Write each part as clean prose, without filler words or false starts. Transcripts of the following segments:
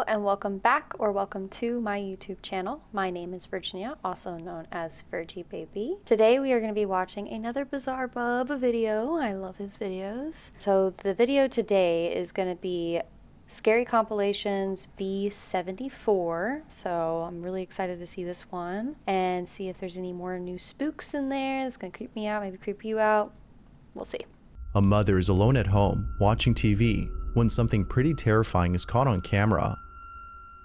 and welcome back or welcome to my YouTube channel. My name is Virginia, also known as Virgie Baby. Today we are going to be watching another Bizarre Bub video. I love his videos. So the video today is going to be Scary Compilations V74. So I'm really excited to see this one and see if there's any more new spooks in there that's going to creep me out, maybe creep you out. We'll see. A mother is alone at home watching TV when something pretty terrifying is caught on camera.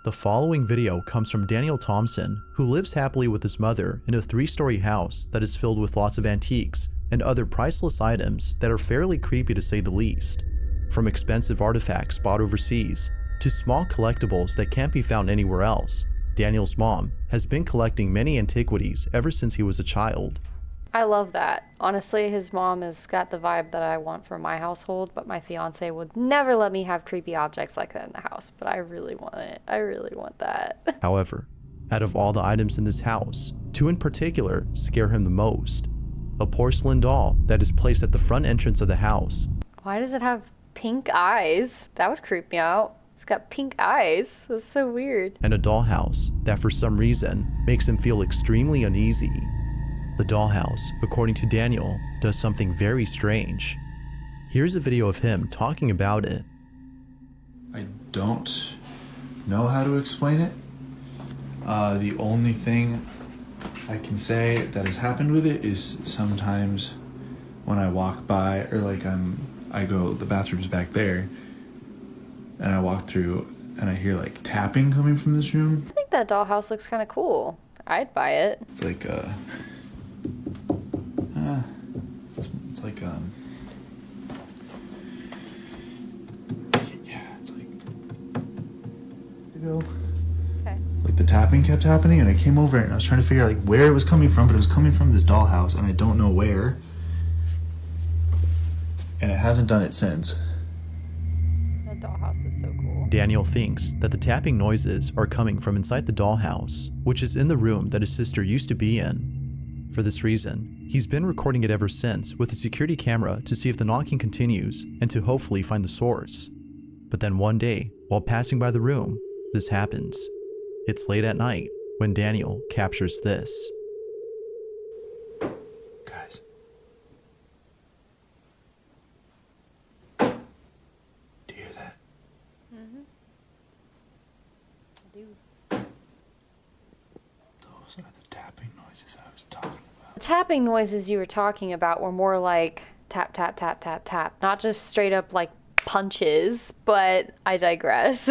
The following video comes from Daniel Thompson, who lives happily with his mother in a 3-story house that is filled with lots of antiques and other priceless items that are fairly creepy to say the least. From expensive artifacts bought overseas to small collectibles that can't be found anywhere else, Daniel's mom has been collecting many antiquities ever since he was a child. I love that. Honestly, his mom has got the vibe that I want for my household, but my fiance would never let me have creepy objects like that in the house, but I really want it. I really want that. However, out of all the items in this house, 2 in particular scare him the most. A porcelain doll that is placed at the front entrance of the house. Why does it have pink eyes? That would creep me out. It's got pink eyes. That's so weird. And a dollhouse that for some reason makes him feel extremely uneasy. The dollhouse, according to Daniel, does something very strange. Here's a video of him talking about it. I don't know how to explain it. The only thing I can say that has happened with it is sometimes when I walk by, or like the bathroom's back there, and I walk through and I hear like tapping coming from this room. I think that dollhouse looks kind of cool. I'd buy it. It's like it's like yeah, it's like Okay. like the tapping kept happening, and I came over and I was trying to figure out like where it was coming from, but it was coming from this dollhouse, and I don't know where, and it hasn't done it since. That dollhouse is so cool. Daniel thinks that the tapping noises are coming from inside the dollhouse, which is in the room that his sister used to be in. For this reason, he's been recording it ever since with a security camera to see if the knocking continues and to hopefully find the source. But then one day, while passing by the room, this happens. It's late at night when Daniel captures this. Guys. Do you hear that? Mm-hmm. I do. Those are the tapping noises I was talking about. The tapping noises you were talking about were more like tap, tap, tap, tap, tap. Not just straight up like punches, but I digress.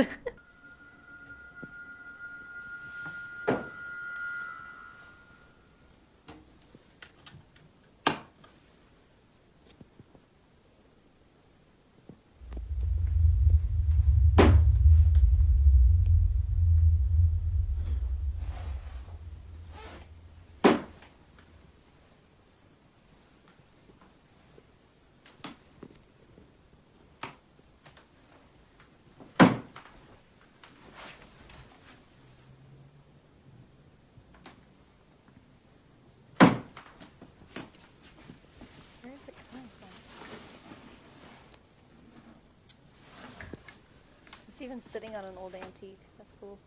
Where is it coming from? It's even sitting on an old antique. That's cool.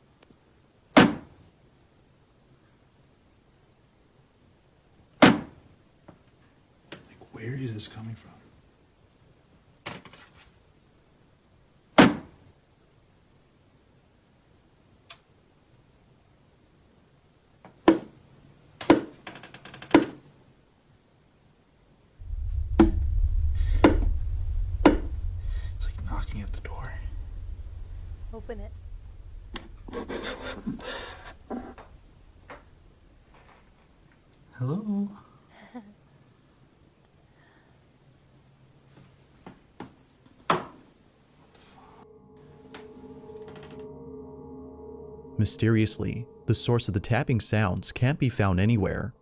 Like, where is this coming from? It's like knocking at the door. Open it. Hello? Mysteriously, the source of the tapping sounds can't be found anywhere.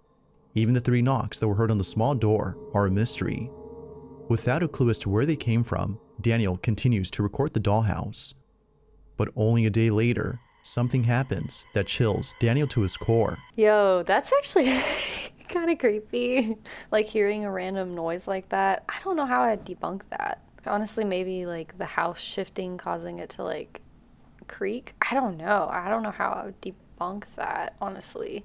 Even the 3 knocks that were heard on the small door are a mystery. Without a clue as to where they came from, Daniel continues to record the dollhouse. But only a day later, something happens that chills Daniel to his core. Yo, that's actually kind of creepy. Like hearing a random noise like that. I don't know how I'd debunk that. Honestly, maybe like the house shifting causing it to like creek. I don't know. I don't know how I would debunk that, honestly.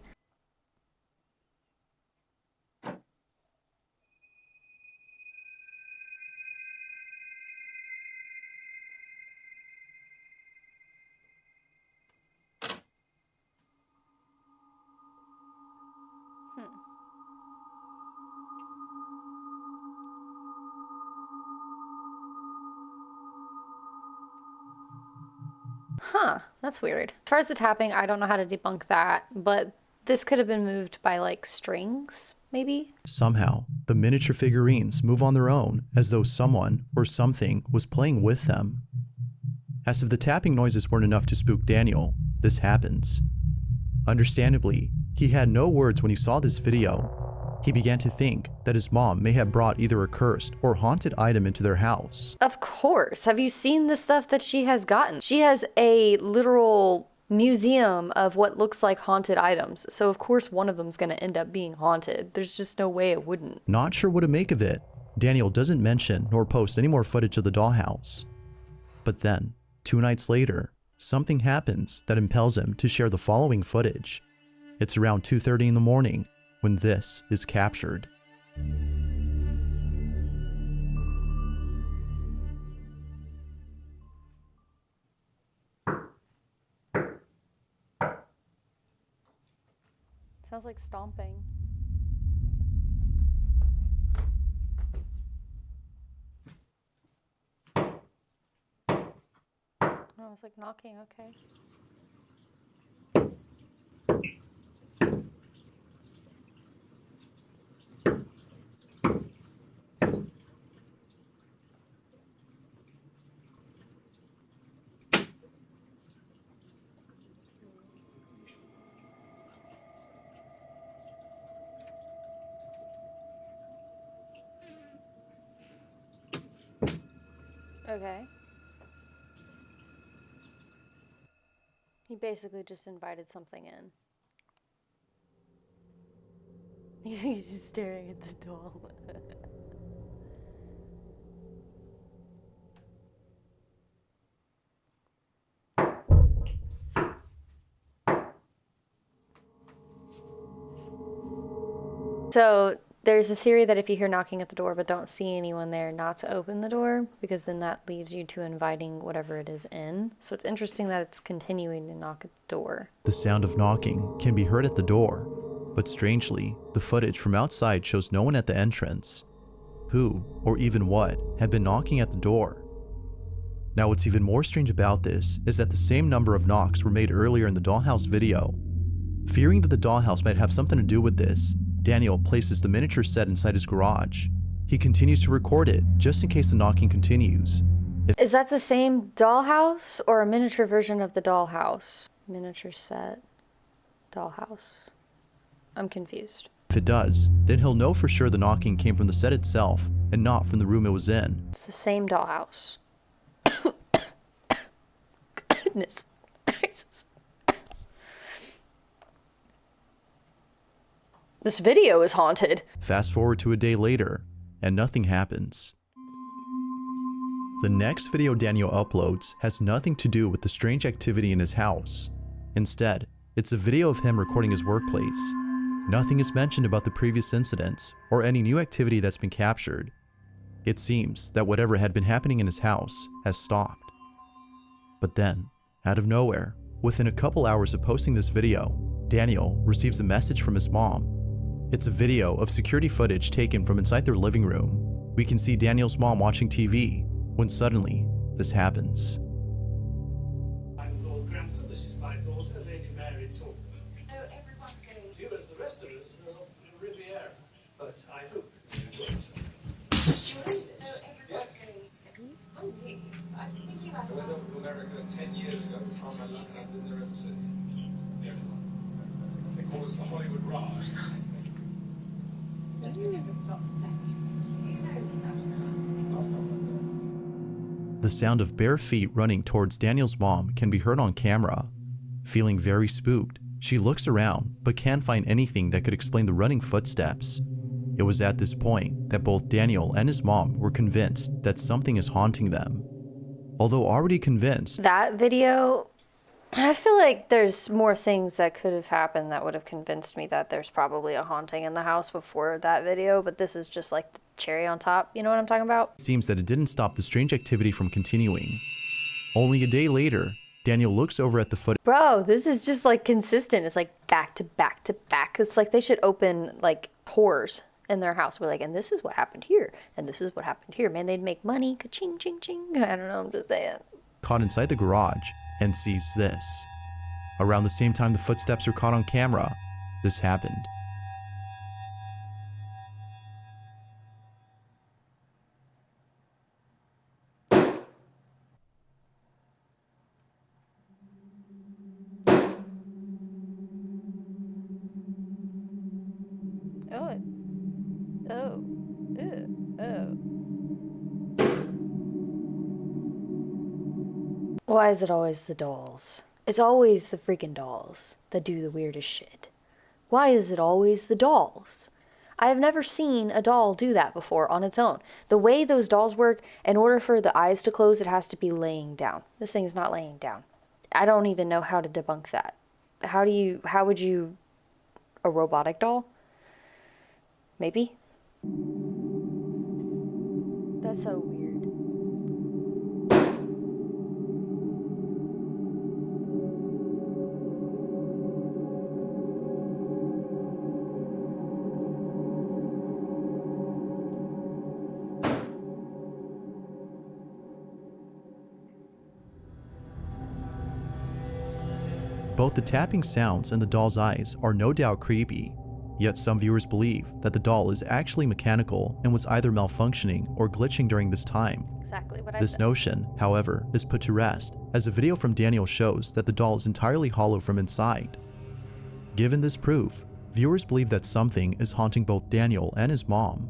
Huh, that's weird. As far as the tapping, I don't know how to debunk that, but this could have been moved by like strings, maybe? Somehow, the miniature figurines move on their own as though someone or something was playing with them. As if the tapping noises weren't enough to spook Daniel, this happens. Understandably, he had no words when he saw this video. He began to think that his mom may have brought either a cursed or haunted item into their house. Of course. Have you seen the stuff that she has gotten? She has a literal museum of what looks like haunted items. So of course one of them's going to end up being haunted. There's just no way it wouldn't. Not sure what to make of it, Daniel doesn't mention nor post any more footage of the dollhouse. But then, 2 nights later, something happens that impels him to share the following footage. It's around 2:30 in the morning when this is captured. Sounds like stomping. Oh, it's like knocking, okay. Okay. He basically just invited something in. He's just staring at the doll. So there's a theory that if you hear knocking at the door but don't see anyone there, not to open the door, because then that leads you to inviting whatever it is in. So it's interesting that it's continuing to knock at the door. The sound of knocking can be heard at the door, but strangely, the footage from outside shows no one at the entrance. Who, or even what, had been knocking at the door? Now what's even more strange about this is that the same number of knocks were made earlier in the dollhouse video. Fearing that the dollhouse might have something to do with this, Daniel places the miniature set inside his garage. He continues to record it, just in case the knocking continues. Is that the same dollhouse or a miniature version of the dollhouse? Miniature set, dollhouse. I'm confused. If it does, then he'll know for sure the knocking came from the set itself and not from the room it was in. It's the same dollhouse. Goodness gracious. This video is haunted. Fast forward to a day later, and nothing happens. The next video Daniel uploads has nothing to do with the strange activity in his house. Instead, it's a video of him recording his workplace. Nothing is mentioned about the previous incidents or any new activity that's been captured. It seems that whatever had been happening in his house has stopped. But then, out of nowhere, within a couple hours of posting this video, Daniel receives a message from his mom. It's a video of security footage taken from inside their living room. We can see Daniel's mom watching TV when suddenly this happens. I'm Lord Grantham. This is my daughter, Lady Mary Talbot. Oh, everyone's going. She was the rest of us in Riviera, but I hope you enjoyed it. Oh, everyone's going. Oh, you. I'm thinking about I went over to America 10 years ago and found my luck, and I've been there ever since. They call us the Hollywood Rise. Don't you never stop playing? You know Last time I was there. The sound of bare feet running towards Daniel's mom can be heard on camera. Feeling very spooked, she looks around but can't find anything that could explain the running footsteps. It was at this point that both Daniel and his mom were convinced that something is haunting them. Although already convinced, That video I feel like there's more things that could have happened that would have convinced me that there's probably a haunting in the house before that video, but this is just like the cherry on top. You know what I'm talking about? It seems that it didn't stop the strange activity from continuing. Only a day later, Daniel looks over at the footage. Bro, this is just like consistent. It's like back to back to back. It's like they should open like whores in their house. We're like, and this is what happened here, and this is what happened here. Man, they'd make money. Ka-ching, ching, ching. I don't know. I'm just saying. Caught inside the garage and sees this. Around the same time the footsteps are caught on camera, this happened. Oh, oh, oh. Why is it always the dolls? It's always the freaking dolls that do the weirdest shit. Why is it always the dolls? I have never seen a doll do that before on its own. The way those dolls work, in order for the eyes to close, it has to be laying down. This thing's not laying down. I don't even know how to debunk that. How would you, a robotic doll? Maybe? That's so weird. Both the tapping sounds and the doll's eyes are no doubt creepy, yet some viewers believe that the doll is actually mechanical and was either malfunctioning or glitching during this time. Exactly what I This said. notion, however, is put to rest, as a video from Daniel shows that the doll is entirely hollow from inside. Given this proof, viewers believe that something is haunting both Daniel and his mom.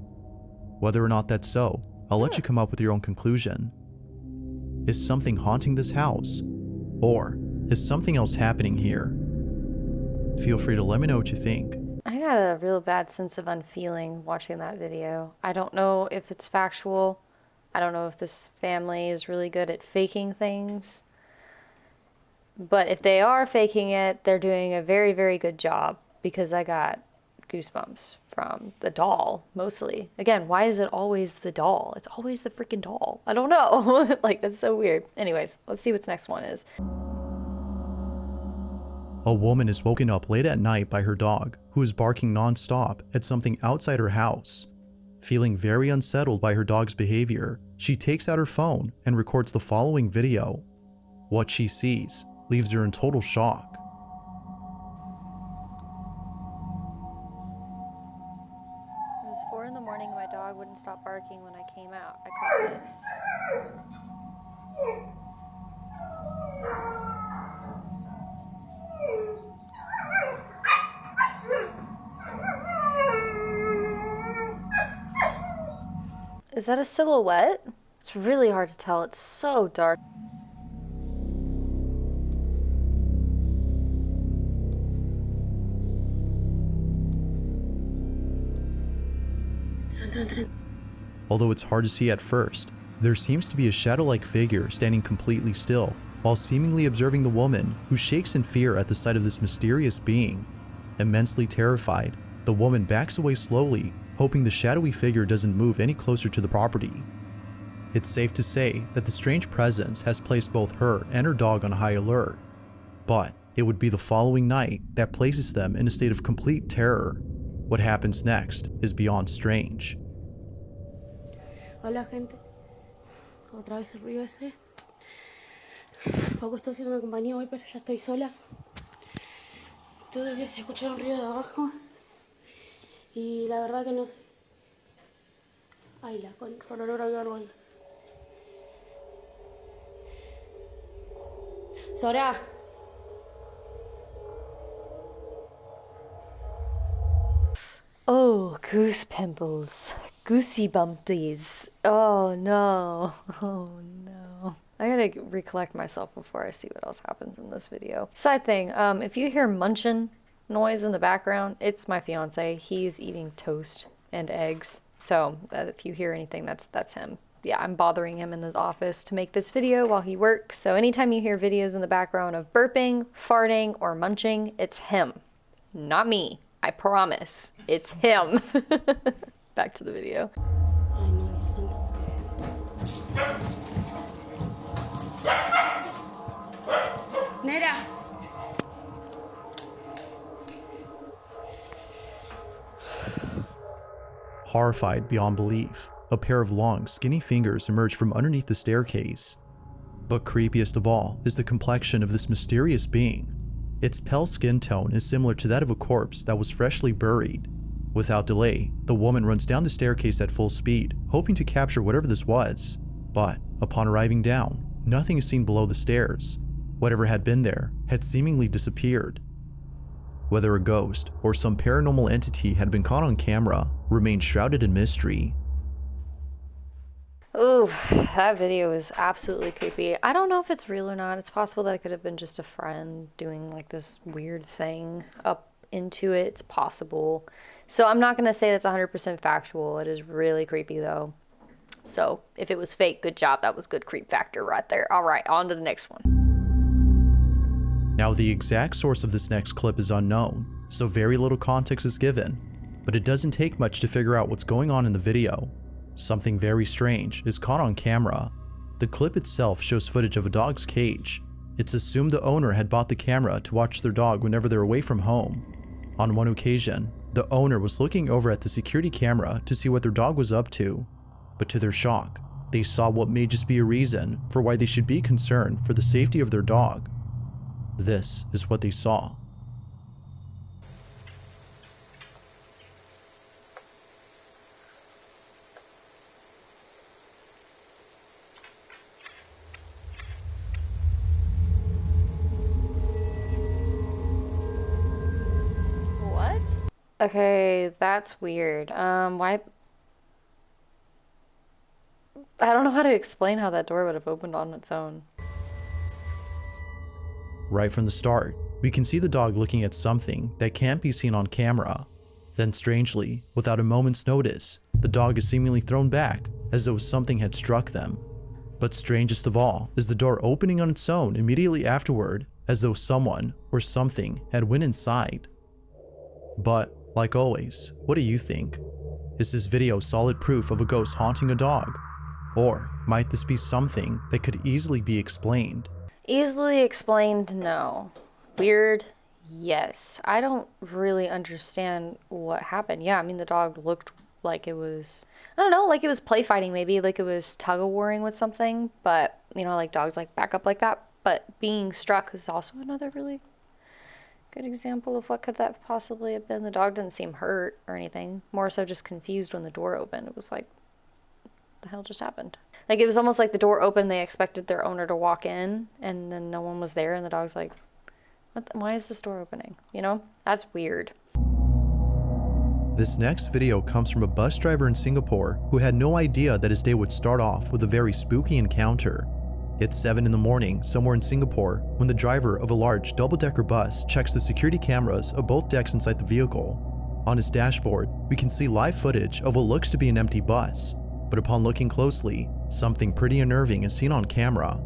Whether or not that's so, I'll let you come up with your own conclusion. Is something haunting this house? Or is something else happening here? Feel free to let me know what you think. I got a real bad sense of unfeeling watching that video. I don't know if it's factual. I don't know if this family is really good at faking things. But if they are faking it, they're doing a very, very good job, because I got goosebumps from the doll, mostly. Again, why is it always the doll? It's always the freaking doll. I don't know. Like, that's so weird. Anyways, let's see what's next one is. A woman is woken up late at night by her dog, who is barking non-stop at something outside her house. Feeling very unsettled by her dog's behavior, she takes out her phone and records the following video. What she sees leaves her in total shock. It was 4 in the morning and my dog wouldn't stop barking when I came out. I caught this. Is that a silhouette? It's really hard to tell. It's so dark. Although it's hard to see at first, there seems to be a shadow-like figure standing completely still, while seemingly observing the woman, who shakes in fear at the sight of this mysterious being. Immensely terrified, the woman backs away slowly, hoping the shadowy figure doesn't move any closer to the property. It's safe to say that the strange presence has placed both her and her dog on high alert, but it would be the following night that places them in a state of complete terror. What happens next is beyond strange. Hola gente, otra vez el ruido ese. Poco estoy haciéndome compañía hoy, pero ya estoy sola. Todavía se escucha un ruido de abajo y la verdad que no sé. Ay, la con olor a algo ahí. Sora. Oh, goose pimples. Goosey bumpies. Oh no. Oh no. I gotta recollect myself before I see what else happens in this video. Side thing, if you hear munching noise in the background, it's my fiance. He's eating toast and eggs. So if you hear anything, that's him. yeah, I'm bothering him in his office to make this video while he works. So anytime you hear videos in the background of burping, farting, or munching, it's him, not me. I promise. It's him. Back to the video. Ay, no, Dios santo. Nera. Horrified beyond belief, a pair of long, skinny fingers emerge from underneath the staircase. But creepiest of all is the complexion of this mysterious being. Its pale skin tone is similar to that of a corpse that was freshly buried. Without delay, the woman runs down the staircase at full speed, hoping to capture whatever this was. But upon arriving down, nothing is seen below the stairs. Whatever had been there had seemingly disappeared. Whether a ghost or some paranormal entity had been caught on camera remained shrouded in mystery. Ooh, that video is absolutely creepy. I don't know if it's real or not. It's possible that it could have been just a friend doing like this weird thing up into it. It's possible. So I'm not going to say that's 100% factual. It is really creepy though. So if it was fake, good job. That was good creep factor right there. All right, on to the next one. Now, the exact source of this next clip is unknown, so very little context is given, but it doesn't take much to figure out what's going on in the video. Something very strange is caught on camera. The clip itself shows footage of a dog's cage. It's assumed the owner had bought the camera to watch their dog whenever they're away from home. On one occasion, the owner was looking over at the security camera to see what their dog was up to, but to their shock, they saw what may just be a reason for why they should be concerned for the safety of their dog. This is what they saw. What? Okay, that's weird. Why? I don't know how to explain how that door would have opened on its own. Right from the start, we can see the dog looking at something that can't be seen on camera. Then strangely, without a moment's notice, the dog is seemingly thrown back as though something had struck them. But strangest of all is the door opening on its own immediately afterward, as though someone or something had went inside. But, like always, what do you think? Is this video solid proof of a ghost haunting a dog? Or might this be something that could easily be explained? Easily explained, no. Weird, yes. I don't really understand what happened. Yeah, I mean, the dog looked like it was, I don't know, like it was play fighting maybe, like it was tug-of-warring with something, but, you know, like dogs like back up like that. But being struck is also another really good example of what could that possibly have been. The dog didn't seem hurt or anything, more so just confused when the door opened. It was like, what the hell just happened? Like, it was almost like the door opened, they expected their owner to walk in, and then no one was there, and the dog's like, why is this door opening? You know? That's weird. This next video comes from a bus driver in Singapore who had no idea that his day would start off with a very spooky encounter. It's 7 in the morning somewhere in Singapore when the driver of a large double-decker bus checks the security cameras of both decks inside the vehicle. On his dashboard, we can see live footage of what looks to be an empty bus, but upon looking closely, something pretty unnerving is seen on camera.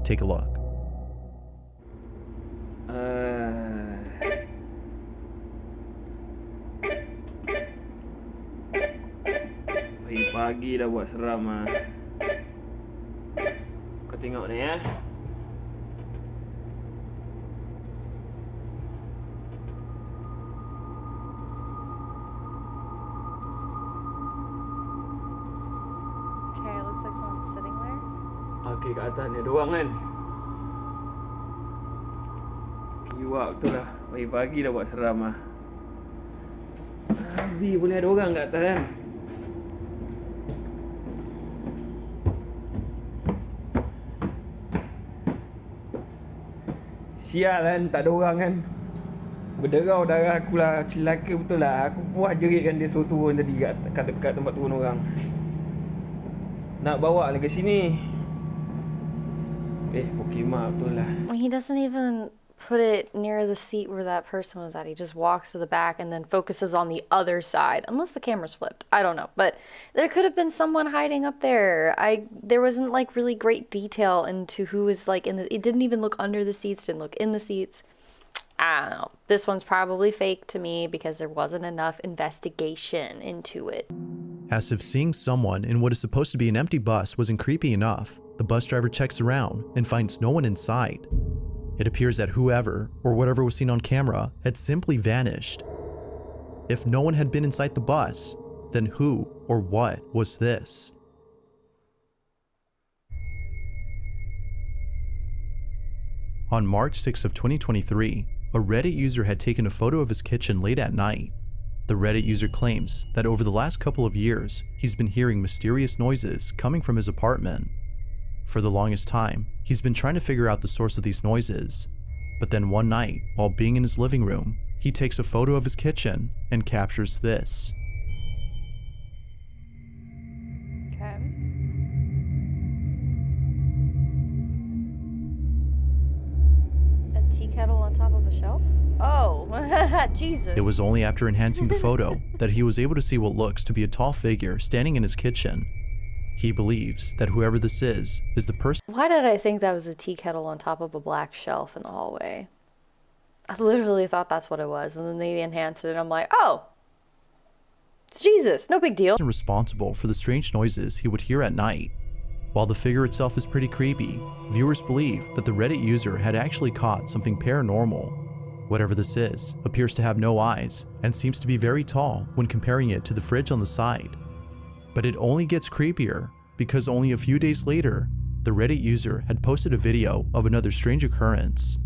Take a look. Pagi dah buat seram ah. Kau tengok ni ya. Okay, it looks like someone's sitting there. Okey, kat atas ni ada orang kan. Kiwak betul lah. Pagi-pagi dah buat seram ah. Abi boleh ada orang kat atas kan. Sial kan, tak ada orang kan. Berderau darah aku lah, celaka betul lah. Aku puas jeritkan dia suruh turun tadi kat dekat tempat turun orang. Nak bawa lagi sini. Pokemon betul lah. He doesn't even put it near the seat where that person was at. He just walks to the back and then focuses on the other side, unless the camera's flipped. I don't know, but there could have been someone hiding up there. There wasn't like really great detail into who was like in the, it didn't even look under the seats, didn't look in the seats. I don't know. This one's probably fake to me because there wasn't enough investigation into it. As if seeing someone in what is supposed to be an empty bus wasn't creepy enough, the bus driver checks around and finds no one inside. It appears that whoever or whatever was seen on camera had simply vanished. If no one had been inside the bus, then who or what was this? On March 6 of 2023, a Reddit user had taken a photo of his kitchen late at night. The Reddit user claims that over the last couple of years, he's been hearing mysterious noises coming from his apartment. For the longest time, he's been trying to figure out the source of these noises. But then one night, while being in his living room, he takes a photo of his kitchen and captures this. Okay. A tea kettle on top of a shelf? Oh, Jesus. It was only after enhancing the photo that he was able to see what looks to be a tall figure standing in his kitchen. He believes that whoever this is the person. Why did I think that was a tea kettle on top of a black shelf in the hallway? I literally thought that's what it was, and then they enhanced it, and I'm like, oh, it's Jesus, no big deal. Responsible for the strange noises he would hear at night. While the figure itself is pretty creepy, viewers believe that the Reddit user had actually caught something paranormal. Whatever this is appears to have no eyes and seems to be very tall when comparing it to the fridge on the side. But it only gets creepier because only a few days later, the Reddit user had posted a video of another strange occurrence.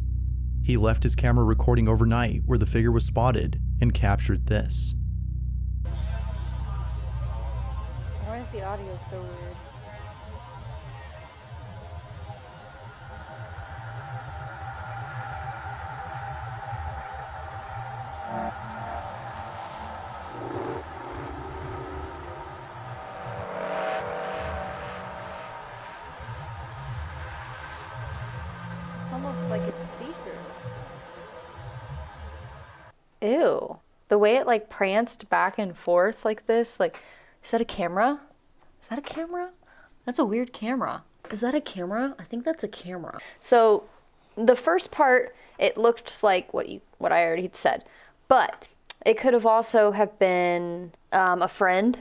He left his camera recording overnight where the figure was spotted and captured this. Why is the audio so weird? It's almost like it's see-through. Ew. The way it like pranced back and forth like this, like, is that a camera? Is that a camera? That's a weird camera. Is that a camera? I think that's a camera. So the first part, it looked like what I already said, but it could have also have been a friend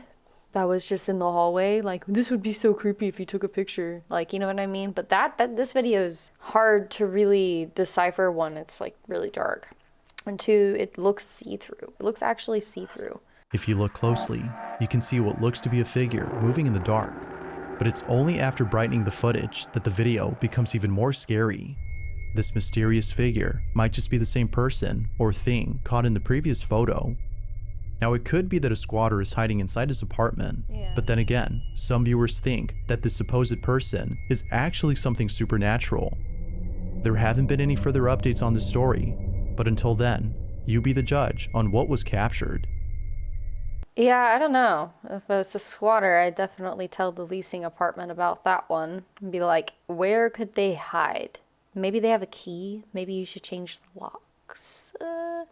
that was just in the hallway. Like, this would be so creepy if you took a picture. Like, you know what I mean? But this video is hard to really decipher. One, it's like really dark. And two, it looks see-through. It looks actually see-through. If you look closely, you can see what looks to be a figure moving in the dark. But it's only after brightening the footage that the video becomes even more scary. This mysterious figure might just be the same person or thing caught in the previous photo. Now, it could be that a squatter is hiding inside his apartment, but then again, some viewers think that this supposed person is actually something supernatural. There haven't been any further updates on this story, but until then, you be the judge on what was captured. Yeah, I don't know. If it was a squatter, I'd definitely tell the leasing apartment about that one and be like, where could they hide? Maybe they have a key. Maybe you should change the locks.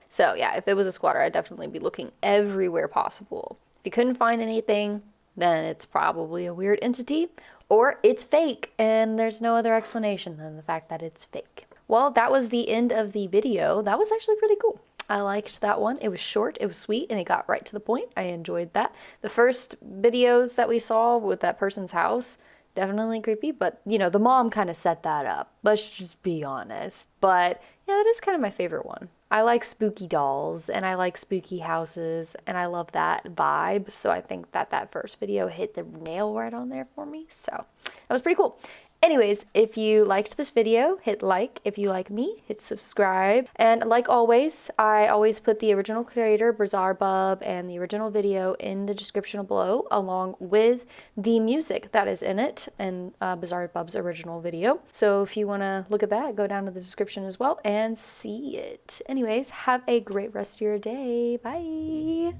So yeah, if it was a squatter, I'd definitely be looking everywhere possible. If you couldn't find anything, then it's probably a weird entity, or it's fake and there's no other explanation than the fact that it's fake. Well, that was the end of the video. That was actually pretty cool. I liked that one. It was short, it was sweet, and it got right to the point. I enjoyed that. The first videos that we saw with that person's house, definitely creepy, but you know, the mom kind of set that up. Let's just be honest. But yeah, that is kind of my favorite one. I like spooky dolls and I like spooky houses and I love that vibe. So I think that first video hit the nail right on there for me. So that was pretty cool. Anyways, if you liked this video, hit like. If you like me, hit subscribe. And like always, I always put the original creator, Bizarre Bub, and the original video in the description below, along with the music that is in it and Bizarre Bub's original video. So if you want to look at that, go down to the description as well and see it. Anyways, have a great rest of your day. Bye.